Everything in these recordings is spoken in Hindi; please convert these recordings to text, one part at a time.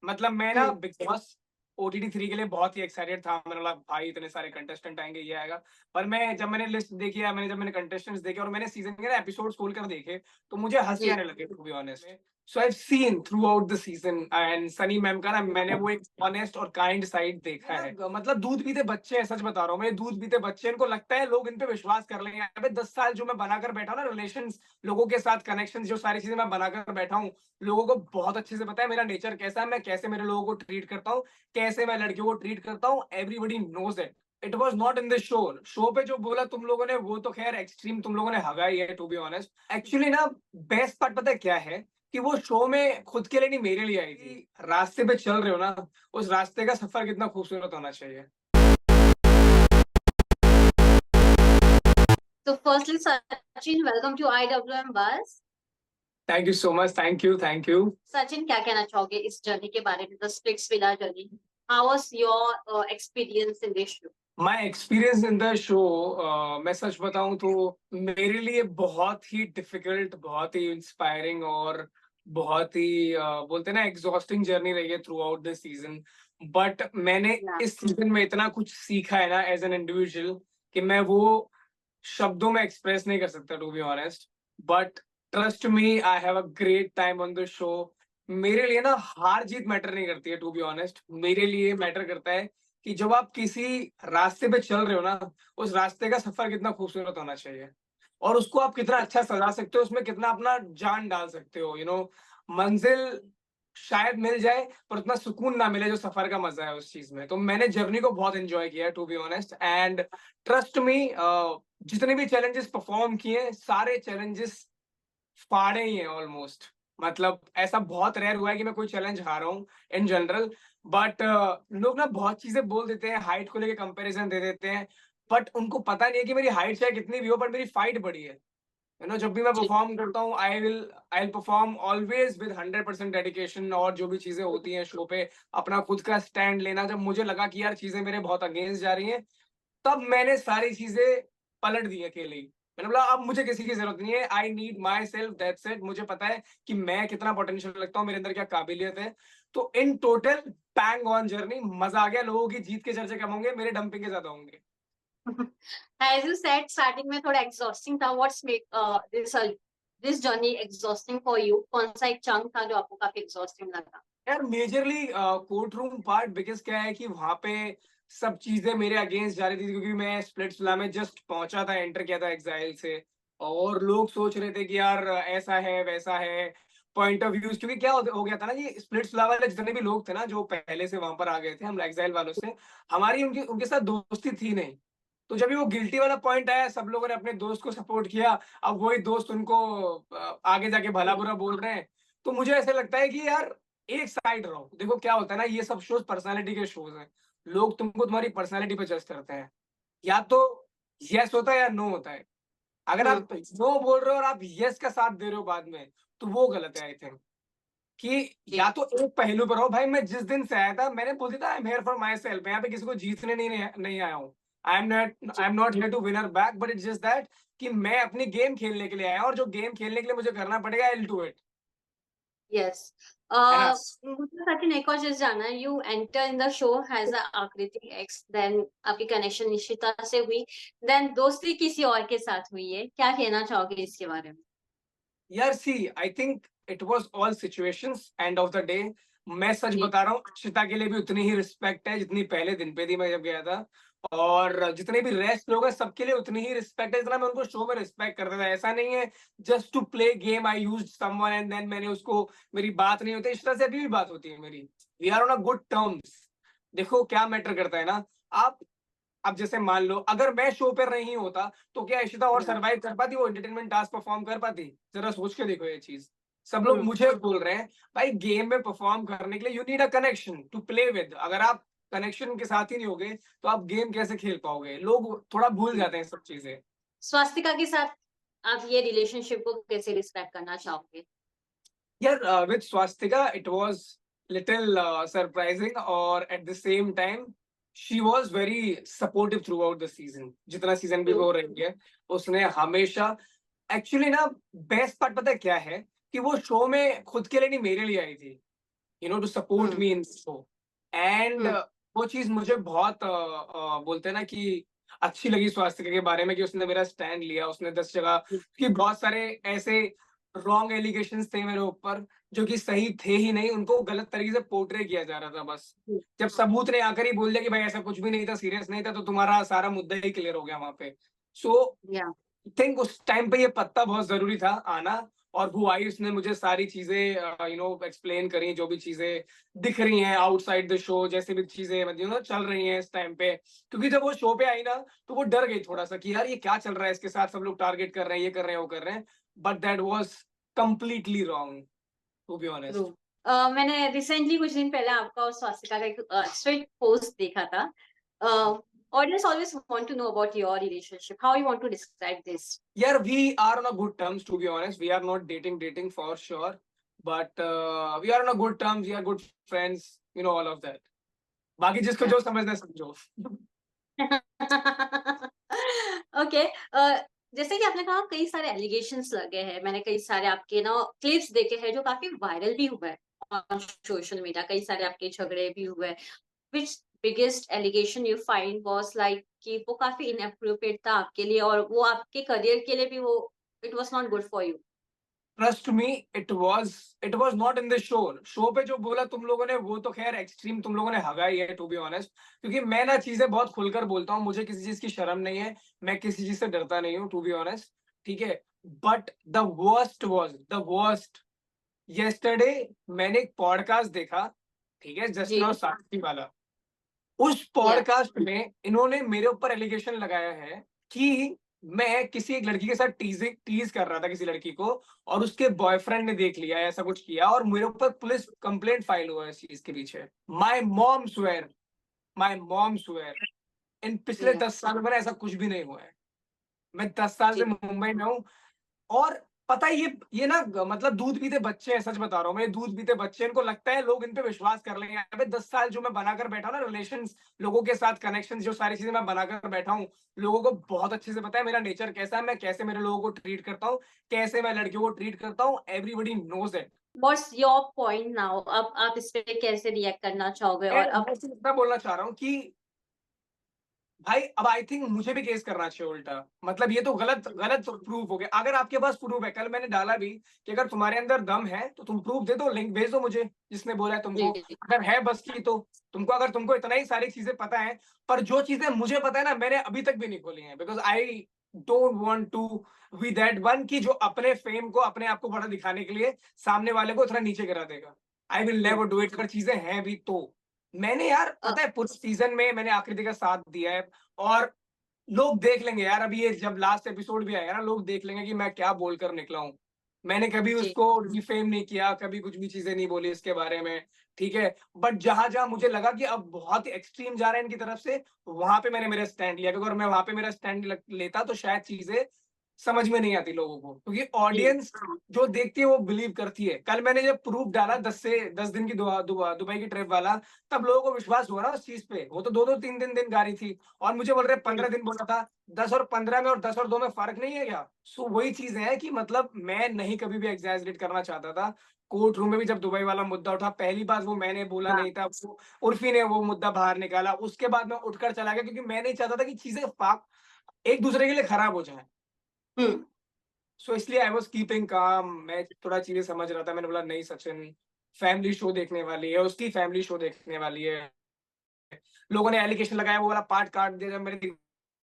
मतलब मैं ना बिग बॉस ओटीटी 3 के लिए बहुत ही एक्साइटेड था। मैंने बोला भाई इतने सारे कंटेस्टेंट आएंगे, ये आएगा। पर मैं जब मैंने लिस्ट देखी या मैंने कंटेस्टेंट्स देखे और मैंने सीजन के ना एपिसोड्स खोल कर देखे, तो मुझे हंसी जी। आने लगी to be honest. So I seen throughout the season and Sunny ma'am का ना मैंने वो एक ऑनेस्ट और काइंड साइड देखा है। मतलब दूध पीते बच्चे हैं, सच बता रहा हूँ मैं, दूध पीते बच्चे, इनको लगता है लोग इन पे विश्वास कर लेंगे। अबे 10 साल जो मैं बनाकर बैठा हूं ना रिलेशन, लोगों के साथ कनेक्शन, जो सारी चीजें मैं बनाकर बैठा हूँ, लोगों को बहुत अच्छे से पता है मेरा नेचर कैसा है, मैं कैसे मेरे लोगों को ट्रीट करता हूँ, कैसे मैं लड़कियों को ट्रीट करता हूँ। Everybody knows it. It was not in this show. Show पे जो बोला तुम लोगों ने वो तो खैर एक्सट्रीम तुम लोगों ने हगा ही है टू बी ऑनेस्ट। एक्चुअली ना बेस्ट पार्ट पता है क्या है, कि वो शो में खुद के लिए नहीं मेरे लिए आई थी। रास्ते पे चल रहे हो ना, उस रास्ते का सफर कितना खूबसूरत होना चाहिए। So firstly, Sachin, welcome to IWM Buzz. Thank you so much, thank you thank you. Sachin, क्या कहना चाहोगे इस जर्नी के बारे में, the Splitsvilla journey? How was your experience in this show? My experience in the show, मैं सच बताऊं तो मेरे लिए बहुत ही डिफिकल्ट, बहुत ही इंस्पायरिंग और बहुत ही बोलते हैं ना एग्जॉस्टिंग जर्नी रही है through out the season. But मैंने इस सीजन में इतना कुछ सीखा है ना एज एन इंडिविजुअल, कि मैं वो शब्दों में एक्सप्रेस नहीं कर सकता to be honest. But trust me, I have a great time on the show. मेरे लिए ना हार जीत मैटर नहीं करती है टू बी ऑनेस्ट। मेरे लिए मैटर करता है कि जब आप किसी रास्ते पे चल रहे हो ना, उस रास्ते का सफर कितना खूबसूरत होना चाहिए और उसको आप कितना अच्छा सजा सकते हो, उसमें कितना अपना जान डाल सकते हो। मंजिल शायद मिल जाए पर उतना सुकून ना मिले जो सफर का मजा है उस चीज में। तो मैंने जर्नी को बहुत एंजॉय किया है to be honest and trust me, जितने भी चैलेंजेस परफॉर्म किए सारे चैलेंजेस फाड़े ही हैं ऑलमोस्ट। मतलब ऐसा बहुत रेयर हुआ है कि मैं कोई चैलेंज हारा हूँ इन जनरल। बट लोग ना बहुत चीजें बोल देते हैं, हाइट को लेके कंपैरिजन दे देते हैं, बट उनको पता नहीं है कि मेरी हाइट चाहे कितनी भी हो पर मेरी फाइट बड़ी है। जब भी मैं जी। परफॉर्म करता हूँ I will perform always with 100% dedication. और जो भी चीजें होती हैं शो पे, अपना खुद का स्टैंड लेना, जब मुझे लगा कि यार चीजें मेरे बहुत अगेंस्ट जा रही हैं, तब मैंने सारी चीजें पलट दी अकेले ही। मैंने बोला अब मुझे किसी की जरूरत नहीं है, I need my self, that's it. मुझे पता है कि मैं कितना पोटेंशियल लगता हूँ, मेरे अंदर क्या काबिलियत है। तो इन टोटल पैंग ऑन जर्नी, मजा आ गया। लोगों की जीत के चर्चे कम होंगे, मेरे डंपिंग के ज्यादा होंगे। As you said, स्टार्टिंग में थोड़ा एग्जॉस्टिंग था. What's make this journey exhausting for you? कौन सा एक चंक था जो आपको काफी एग्जॉस्टिंग लगा? यार majorly court room part, because क्या है कि वहां पे सब चीजें मेरे अगेंस्ट जा रही थी, क्योंकि मैं स्प्लिट्सविला में जस्ट पहुंचा था, एंटर किया था एग्जाइल से। और लोग सोच रहे थे कि यार ऐसा है वैसा है, पॉइंट ऑफ व्यूज। क्योंकि क्या हो गया था ना, ये स्प्लिट्सविला वाले जितने भी लोग थे ना जो पहले से वहां पर आ गए थे हम एग्जाइल वालों से, हमारी उनकी उनके साथ दोस्ती थी नहीं। तो जब भी वो गिल्टी वाला पॉइंट आया, सब लोगों ने अपने दोस्त को सपोर्ट किया। अब वही दोस्त उनको आगे जाके भला बुरा बोल रहे हैं। तो मुझे ऐसा लगता है कि यार एक साइड रहो। देखो क्या होता है ना, ये सब शोज पर्सनालिटी के शोज हैं। लोग तुमको तुम्हारी पर्सनालिटी पे जज करते हैं। या तो यस होता है या नो होता है। अगर हम्म। आप नो बोल रहे हो और आप यस का साथ दे रहे हो बाद में, तो वो गलत है आई थिंक। कि जी। या तो एक पहलू पर हो। भाई मैं जिस दिन से आया था मैंने बोल दिया था I am here for myself, यहाँ पे किसी को जीतने नहीं आया हूँ। I am not here to winner back, but it's just that कि मैं अपनी गेम खेलने के लिए आया हूँ, और जो गेम खेलने के लिए मुझे करना पड़ेगा, I will do it. Yes. है ना? मुझे सचिन एक और चीज जानना है. You enter in the show has a आकृति एक्स, देन आपकी कनेक्शन निशिता से हुई, देन दोस्ती किसी और के साथ हुई है. क्या कहना चाहोगे इसके बारे में? यार see, I think it was all situations end of the day. मैं सच जी. बता रहा हूँ, अक्षिता के लिए भी उतनी ही रिस्पेक्ट है जितनी पहले दिन पे थी मैं जब गया था। और जितने भी रेस्ट लोग हैं सबके लिए उतनी ही रिस्पेक्ट है जितना मैं उनको शो में रिस्पेक्ट करता था। ऐसा नहीं है just to play game I used someone and then मैंने उसको, मेरी बात नहीं होती। इस तरह से अभी भी बात होती है मेरी। We are on a good terms. देखो क्या मैटर करता है ना, आप अब जैसे मान लो अगर मैं शो पर नहीं होता, तो क्या इशिता और Yeah. सरवाइव कर पाती, वो एंटरटेनमेंट टास्क परफॉर्म कर पाती? जरा सोच के देखो ये चीज। सब लोग हम्म. मुझे बोल रहे हैं भाई गेम में परफॉर्म करने के लिए you need a connection to play with. अगर आप कनेक्शन के साथ ही नहीं होगे तो आप गेम कैसे खेल पाओगे? लोग थोड़ा भूल जाते हैं सब चीजें। स्वास्तिका के साथ आप ये रिलेशनशिप को कैसे डिस्क्राइब करना चाहोगे? यार with Swastika it was little surprising, और at the same time she was very supportive throughout the season. जितना सीजन भी हम्म. वो रही है, उसने हमेशा एक्चुअली ना, बेस्ट पार्ट पता है क्या है, कि वो शो में खुद के लिए नहीं मेरे लिए आई थी। To support hmm me in show. And hmm वो चीज मुझे बहुत बोलते हैं ना कि अच्छी लगी स्वास्थ्य के बारे में, कि उसने मेरा स्टैंड लिया, उसने 10 जगह, कि बहुत सारे ऐसे रॉन्ग एलिगेशंस थे मेरे ऊपर जो कि सही थे ही नहीं, उनको गलत तरीके से पोर्ट्रे किया जा रहा था बस। जब सबूत ने आकर ही बोल दिया कि भाई ऐसा कुछ भी नहीं था, सीरियस नहीं था, तो तुम्हारा सारा मुद्दा ही क्लियर हो गया वहां पे। सो या थिंक उस टाइम पे ये पत्ता बहुत जरूरी था आना। और वो आई, उसने मुझे सारी चीजें एक्सप्लेन करी, जो भी चीजें दिख रही हैं आउटसाइड द शो, जैसे भी चीजें मतलब चल रही हैं इस टाइम पे। क्योंकि जब वो शो पे आई ना, तो वो डर गई थोड़ा सा कि यार ये क्या चल रहा है इसके साथ, सब लोग टारगेट कर रहे हैं, ये कर रहे हैं, वो कर रहे हैं। But that was completely wrong, to be true. Honest. मैंने रिसेंटली कुछ दिन पहले आपका और स्वास्तिका का एक स्ट्रेट पोस्ट देखा था। Audience always want to know about your relationship, how you want to describe this? यार we are on a good terms, to be honest. We are not dating for sure, but we are on a good terms, we are good friends, all of that. बाकी जिसको जो समझना है समझो। ओके। जैसे कि आपने कहा कई सारे एलिगेशंस लगे हैं, मैंने कई सारे आपके ना क्लिप्स देखे हैं जो काफी वायरल भी हुए हैं ऑन सोशल मीडिया, कई सारे आपके झगड़े भी हुए हैं। Which biggest allegation you find was like कि वो काफी इनएप्रोप्रिएट था आपके लिए और वो आपके करियर के लिए भी वो it was not good for you? Trust me, it was not in the show. Show पे जो बोला तुम लोगों ने, वो तो खैर एक्सट्रीम तुम लोगों ने हगा ही है, टू बी ऑनेस्ट। क्योंकि मैं ना चीजें बहुत खुलकर बोलता हूँ, मुझे किसी चीज की शर्म नहीं है, मैं किसी चीज से डरता नहीं हूँ, टू बी ऑनेस्ट। ठीक है। बट द वर्स्ट यस्टरडे, मैंने एक पॉडकास्ट देखा, ठीक है, जी। जस्टिन और साक्षी वाला। उस या। पॉडकास्ट में इन्होंने मेरे ऊपर एलिगेशन लगाया है कि मैं किसी एक लड़की के साथ टीज कर रहा था किसी लड़की को, और उसके बॉयफ्रेंड ने देख लिया, ऐसा कुछ किया, और मेरे ऊपर पुलिस कंप्लेंट फाइल हुआ है इस चीज के पीछे। माई मॉम स्वेयर इन पिछले या। 10 साल में ऐसा कुछ भी नहीं हुआ है। मैं 10 साल से जी। मुंबई में हूँ। और पता है, ये ना मतलब दूध पीते बच्चे हैं, सच बता रहा हूँ मैं, दूध पीते बच्चे, इनको लगता है लोग इन पे विश्वास कर लेंगे। अबे 10 साल जो मैं बनाकर बैठा हूँ ना, रिलेशंस, लोगों के साथ कनेक्शन, जो सारी चीजें मैं बनाकर बैठा हूँ, लोगों को बहुत अच्छे से पता है मेरा नेचर कैसा है, मैं कैसे मेरे लोगों को ट्रीट करता हूँ, कैसे मैं लड़कियों को ट्रीट करता हूँ, everybody knows it. What's your point now? अब आप इस पे कैसे रिएक्ट करना चाहोगे? और अब मैं सिर्फ इतना बोलना चाह रहा हूँ कि भाई अब आई थिंक मुझे भी केस करना चाहिए उल्टा। मतलब ये तो गलत गलत प्रूफ हो गया। अगर आपके पास प्रूफ है, कल मैंने डाला भी कि अगर तुम्हारे अंदर दम है तो तुम प्रूफ दे दो, लिंक भेज दो मुझे जिसने बोला है तुमको। जी। अगर है बस की तो तुमको, अगर तुमको इतना ही सारी चीजें पता है। पर जो चीजें मुझे पता है ना, मैंने अभी तक भी नहीं खोली है, because I don't want to be that one कि जो अपने फेम को, अपने आप को बड़ा दिखाने के लिए सामने वाले को इतना नीचे गिरा देगा। I will never do it. अगर चीजें हैं भी तो मैंने, यार अ, पता है, पूरे सीजन में मैंने आकृति का साथ दिया है। और लोग देख लेंगे यार, अभी ये जब लास्ट एपिसोड भी आएगा ना, लोग देख लेंगे कि मैं क्या बोलकर निकला हूँ। मैंने कभी जी। उसको डिफेम नहीं किया, कभी कुछ भी चीजें नहीं बोली इसके बारे में। ठीक है। बट जहां जहां मुझे लगा कि अब बहुत एक्सट्रीम जा रहे हैं इनकी तरफ से, वहां पे मैंने मेरा स्टैंड लिया। क्योंकि अगर मैं वहां पे मेरा स्टैंड लेता तो शायद चीजें समझ में नहीं आती लोगों को, क्योंकि जी। ऑडियंस जो देखती है वो बिलीव करती है। कल मैंने जब प्रूफ डाला 10 दिन की दुबई की ट्रिप वाला, तब लोगों को विश्वास हुआ ना उस चीज पे। वो तो 2-2 3 दिन गा रही थी, और मुझे बोल रहे 15 दिन बोला था। 10 और 15 में और 10 और 2 में फर्क नहीं है क्या? सो वही चीज है कि मतलब मैं नहीं कभी भी एग्जैजरेट करना चाहता था। कोर्ट रूम में भी जब दुबई वाला मुद्दा उठा, पहली बार वो मैंने बोला हाँ। नहीं था, वो उर्फी ने वो मुद्दा बाहर निकाला, उसके बाद मैं उठकर चला गया, क्योंकि मैं नहीं चाहता था कि चीजें एक दूसरे के लिए खराब हो जाए। हम्म सो इसलिए आई वॉज कीपिंग काम। मैं थोड़ा चीजें समझ रहा था। मैंने बोला नहीं सचिन, फैमिली शो देखने वाली है, उसकी फैमिली शो देखने वाली है। लोगों ने एलिगेशन लगाया, वो वाला पार्ट काट दिया जब मेरे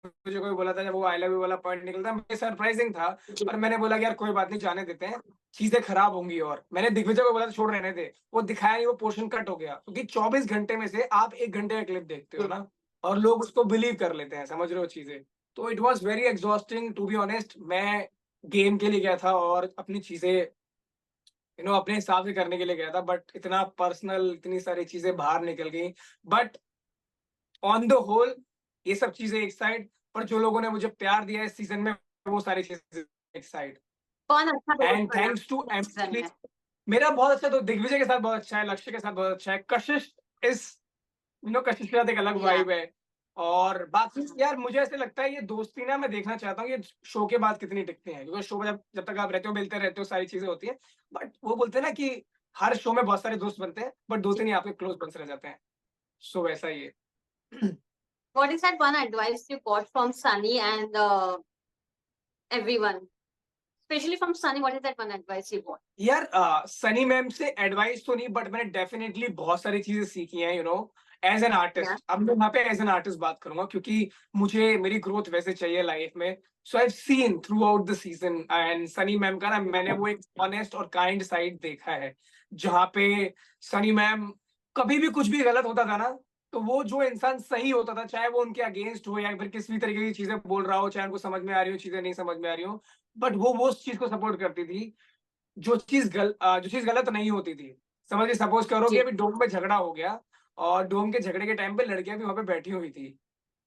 मुझे कोई बोला था, जब वो आई लव यू वाला पॉइंट निकलता, मुझे सरप्राइजिंग था। जी। पर मैंने बोला कि यार कोई बात नहीं, जाने देते हैं, चीजें खराब होंगी। और मैंने दिग्विजय को बोला था छोड़ रहने दे, वो दिखाया नहीं, वो पोर्शन कट हो गया। क्योंकि 24 घंटे में से आप 1 घंटे का क्लिप देखते हो हम्म ना, और लोग उसको बिलीव कर लेते हैं, समझ रहे हो चीजें। तो it was very exhausting, to be honest. मैं गेम के लिए गया था और अपनी चीजें अपने हिसाब से करने के लिए गया था, बट इतना पर्सनल, इतनी सारी चीजें बाहर निकल गई। बट ऑन द होल, ये सब चीजें एक साइड, पर जो लोगों ने मुझे प्यार दिया इस सीजन में, वो सारी चीजें एक साइड। कौन अच्छा दोस्त एंड बना थैंक्स टू सीजन में? मेरा बहुत अच्छा, तो दिग्विजय के साथ बहुत अच्छा है, लक्ष्य के साथ बहुत अच्छा है, कशिश इस कशिश के साथ एक अलग या। वाइब है। और बाकी यार मुझे ऐसे लगता है ये दोस्ती ना, मैं देखना चाहता हूँ ये शो के बाद कितनी टिकती है, क्योंकि शो में जब जब तक आप रहते हो, मिलते रहते हो, सारी चीजें होती हैं। बट वो बोलते हैं ना कि हर शो में बहुत सारे दोस्त बनते हैं, बट 2-3 ही आपके क्लोज फ्रेंड्स रह जाते हैं। सो वैसा ही है। What is that one advice you got from Sunny and everyone? Especially from Sunny, what is that one advice you got? यार सनी मैम से एडवाइस तो नहीं, बट मैंने डेफिनेटली बहुत सारी चीजें सीखी हैं, एज एन Yeah. आर्टिस्ट। अब मैं वहाँ पे एज एन आर्टिस्ट बात करूंगा, क्योंकि मुझे मेरी ग्रोथ वैसे चाहिए लाइफ में। So I seen throughout the season and Sunny ma'am का ना, मैंने वो एक ऑनेस्ट और काइंड साइड देखा है, जहाँ पे सनी मैम कभी भी कुछ भी गलत होता था ना, तो वो जो इंसान सही होता था, चाहे वो उनके अगेंस्ट हो या फिर किसी भी तरीके की चीजें बोल रहा हो, चाहे उनको समझ में आ रही हो चीजें नहीं समझ में आ रही हो, बट वो उस चीज को सपोर्ट करती थी जो चीज गलत नहीं होती थी। समझिए, सपोज करो कि जी। अभी डोम में झगड़ा हो गया, और डोम के झगड़े के टाइम पे लड़कियां भी वहां पे बैठी हुई थी,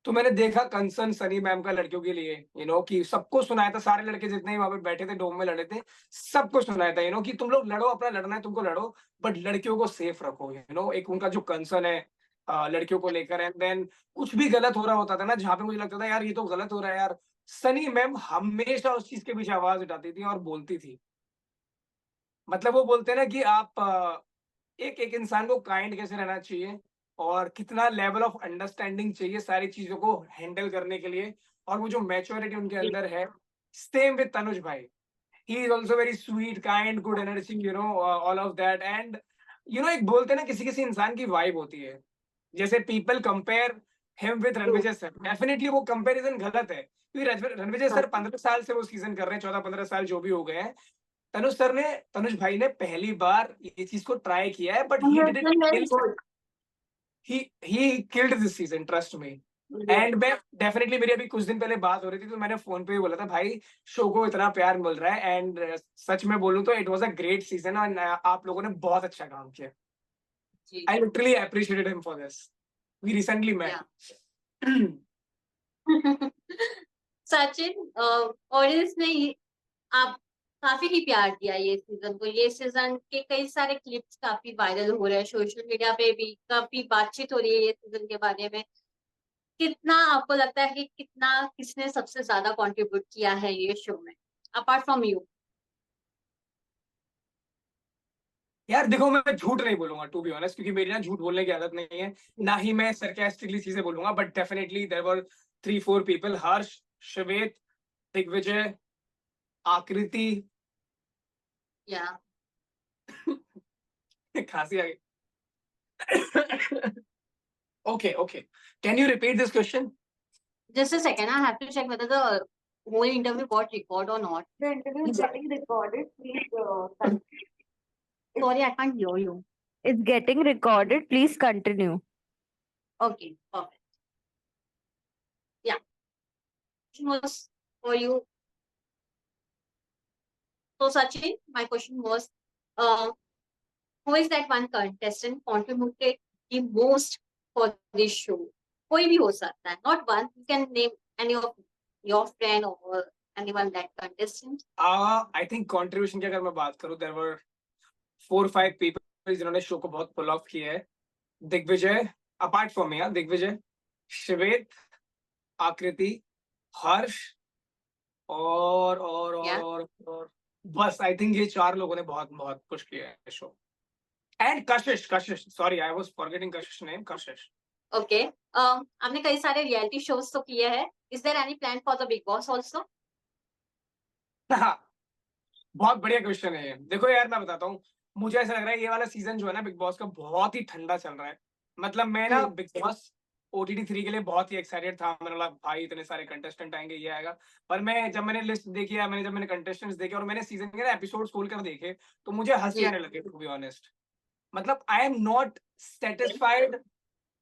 तो मैंने देखा कंसर्न सनी मैम का लड़कियों के लिए, कि सबको सुनाया था, सारे लड़के जितने भी वहां पे बैठे थे डोम में लड़े थे, सबको सुनाया था, कि तुम लोग लड़ो, अपना लड़ना है तुमको लड़ो, बट लड़कियों को सेफ रखो। एक उनका जो कंसर्न है लड़कियों को लेकर। एंड देन कुछ भी गलत हो रहा होता था ना, जहाँ पे मुझे लगता था यार ये तो गलत हो रहा है यार, सनी मैम हमेशा उस चीज के पीछे आवाज उठाती थी और बोलती थी। मतलब वो बोलते हैं ना कि आप एक एक इंसान को काइंड कैसे रहना चाहिए, और कितना लेवल ऑफ अंडरस्टैंडिंग चाहिए सारी चीजों को हैंडल करने के लिए, और वो जो मैच्योरिटी उनके जी। अंदर है। सेम विद तनुज भाई, he is also very sweet, kind, good energy, all of that. And एक बोलते हैं ना, किसी किसी इंसान की वाइब होती है, जैसे people compare him with True. Ranvijay sir, definitely वो कंपैरिजन गलत है, क्योंकि रणविजय हाँ। सर 15 साल से वो सीजन कर रहे हैं, 14-15 साल जो भी हो गए हैं। तनुज सर ने, तनुज भाई ने पहली बार ये चीज को ट्राई किया है, but he He has did it done very kill, good. He killed this season, trust me. Yes. And मैं डेफिनेटली, मेरी अभी कुछ दिन पहले बात हो रही थी, तो मैंने फोन पे ही बोला था भाई, शो को इतना प्यार मिल रहा है, एंड सच में बोलूं तो it was a great season, और आप लोगों ने बहुत अच्छा काम किया। जी। I literally appreciated him for this. We recently Yeah. Met. Sachin, audience ने आप काफी ही प्यार दिया ये सीजन को। ये सीजन के कई सारे क्लिप्स काफी वायरल हो रहे हैं, सोशल मीडिया पे भी काफी बातचीत हो रही है ये सीजन के बारे में। कितना आपको लगता है कि कितना किसने सबसे ज्यादा कंट्रीब्यूट किया है ये शो में, अपार्ट फ्रॉम यू? यार देखो, मैं झूठ नहीं बोलूंगा टू बी ऑनेस्ट, क्योंकि मेरी ना झूठ बोलने की आदत नहीं है, ना ही मैं सरकास्टिकली चीजें बोलूंगा, but definitely there were 3-4 people, Harsh, Shwet, Digvijay, Aakriti. या खांसी आ गई। Okay okay, can you repeat this question? Just a second, I have to check whether the whole interview got record or not. The interview is getting recorded. Please Sorry, I can't hear you. it's getting recorded. Please continue. Okay, perfect. Yeah, question was for you. So Sachin, my question was, uh, who is that one contestant contributed the most for this show? कोई भी हो सकता है, not one. You can name any of your friend or anyone that contestant. I think contribution की अगर मैं बात करूं, देयर वर 4-5 पीपल जिन्होंने शो को बहुत पुल ऑफ किया है। Digvijay, apart from me, Digvijay, Shwet, Aakriti, Harsh, Yeah. और बस आई थिंक ये 4 लोगों ने बहुत बहुत पुश किया है show. And Kashish, sorry I was forgetting Kashish name, Kashish. Okay. आपने कई सारे रियलिटी शोज तो किए हैं. Is there any plan for the Big Boss also? बहुत बढ़िया क्वेश्चन है ये। देखो यार, मैं बताता हूँ, मुझे ऐसा लग रहा है ये वाला सीजन जो है ना बिग बॉस का, बहुत ही ठंडा चल रहा है। मतलब मैं ना बिग बॉस OTT 3 के लिए बहुत ही एक्साइटेड था, मैंने बोला भाई इतने सारे कंटेस्टेंट आएंगे, ये आएगा। पर मैं जब मैंने लिस्ट देखी है, जब मैंने कंटेस्टेंट्स देखे, और मैंने सीजन के ना एपिसोड खोल कर देखे, तो मुझे हंसी आने लगी, टू बी ऑनेस्ट। मतलब I am not satisfied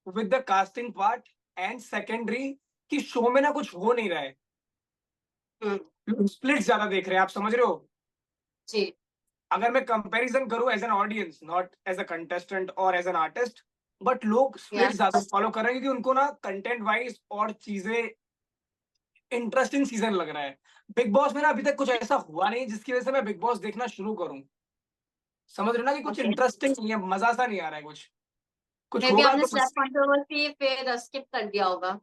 with the casting part, and secondary कि शो में ना कुछ हो नहीं रहा है, स्प्लिट ज्यादा देख रहे हैं, आप समझ रहे हो? जी. अगर मैं कंपैरिजन करूं as an audience, not as a contestant और एज एन आर्टिस्ट, बट लोग स्प्लिट Yeah. ज्यादा फॉलो कर रहे हैं, क्योंकि उनको ना कंटेंट वाइज और चीजें इंटरेस्टिंग सीजन लग रहा है। बिग बॉस में ना अभी तक कुछ ऐसा हुआ नहीं जिसकी वजह से मैं बिग बॉस देखना शुरू करूं। समझ रहे हो ना, कि कुछ Okay. इंटरेस्टिंग नहीं है, मजा सा नहीं आ रहा है, कुछ कुछ मे बी होगा आपने तो स्लैप कंट्रोवर्सी फिर स्किप कर दिया होगा.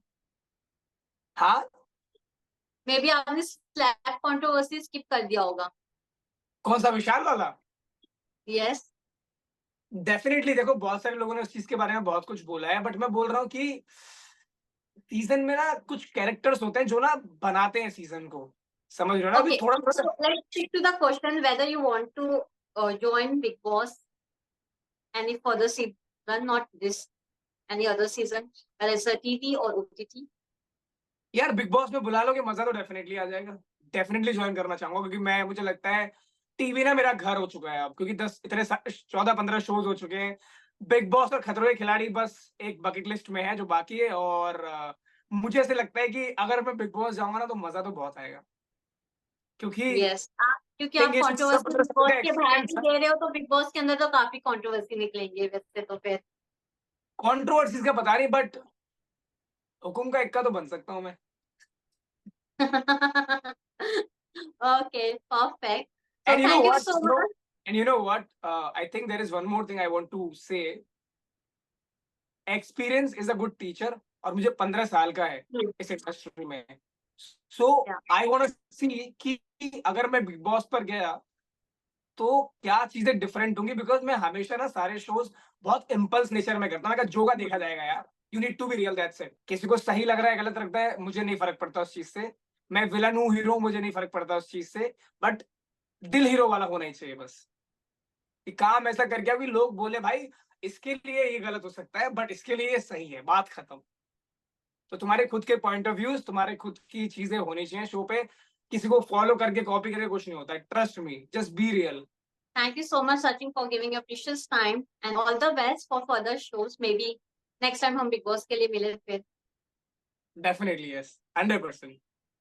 हाँ। मे बी आपने स्लैप कंट्रोवर्सी स्किप कर दिया होगा. कौन सा, विशाल वाला? यस. डेफिनेटली देखो बहुत सारे लोगों ने उस चीज के बारे में बहुत कुछ बोला है, बट मैं बोल रहा हूँ कि सीजन में ना कुछ कैरेक्टर्स होते हैं जो ना बनाते हैं सीजन को, समझ रहे हो ना? अभी Okay, थोड़ा so थोड़ा let's stick to the question whether you want to join Big Boss any further season, not this, any other season, whether it's a TV or OTT. यार बिग बॉस में बुला लोगे मजा तो डेफिनेटली आ जाएगा, डेफिनेटली ज्वाइन करना चाहूंगा, क्योंकि मैं मुझे लगता है टीवी ना मेरा घर हो चुका है अब, क्योंकि 14-15 शोज हो चुके हैं। बिग बॉस और खतरों के खिलाड़ी बस एक बकेट लिस्ट में है जो बाकी है, और मुझे ऐसे लगता है कि अगर मैं बिग बॉस जाऊंगा ना तो मजा तो बहुत आएगा, क्योंकि Yes, क्योंकि आप thing is controversy big boss के बाहर भी एक्सपीरियंस। दे रहे हो तो बिग बॉस के अंदर तो काफी कंट्रोवर्सी निकलेंगे वैसे तो फिर। कंट्रोवर्सीज का पता नहीं, बट हुकुम का इक्का तो बन सकता हूँ मैं। Okay, perfect. So And you know thank you what? so much. And you know what? I think there is one more thing I want to say. Experience is a good teacher. और मुझे 15 साल का है Hmm, इस इंडस्ट्री में, सो yeah. आई वांट टू सी कि अगर मैं बिग बॉस पर गया तो क्या चीजें डिफरेंट होंगी, बिकॉज मैं हमेशा ना सारे शोज बहुत इम्पल्स नेचर में करता हूँ। जो का देखा जाएगा यार, you need to be real, that's it. किसी को सही लग रहा है गलत लगता है मुझे नहीं फर्क पड़ता उस चीज से, मैं विलन हूँ हीरो मुझे नहीं फर्क पड़ता उस चीज से, बट दिल हीरो वाला होना ही चाहिए बस। कि काम ऐसा कर गया कि लोग बोले भाई इसके लिए ये गलत हो सकता है बट इसके लिए ये सही है, बात खत्म। तो तुम्हारे खुद के पॉइंट ऑफ व्यूज, तुम्हारे खुद की चीजें होनी चाहिए शो पे, किसी को फॉलो करके कॉपी करके कुछ नहीं होता है, trust me, just be real. Thank you so much, Sachin, for giving your precious time and all the best for further shows. Maybe next time हम बिग बॉस के लिए मिले फिर। Definitely yes, 100%।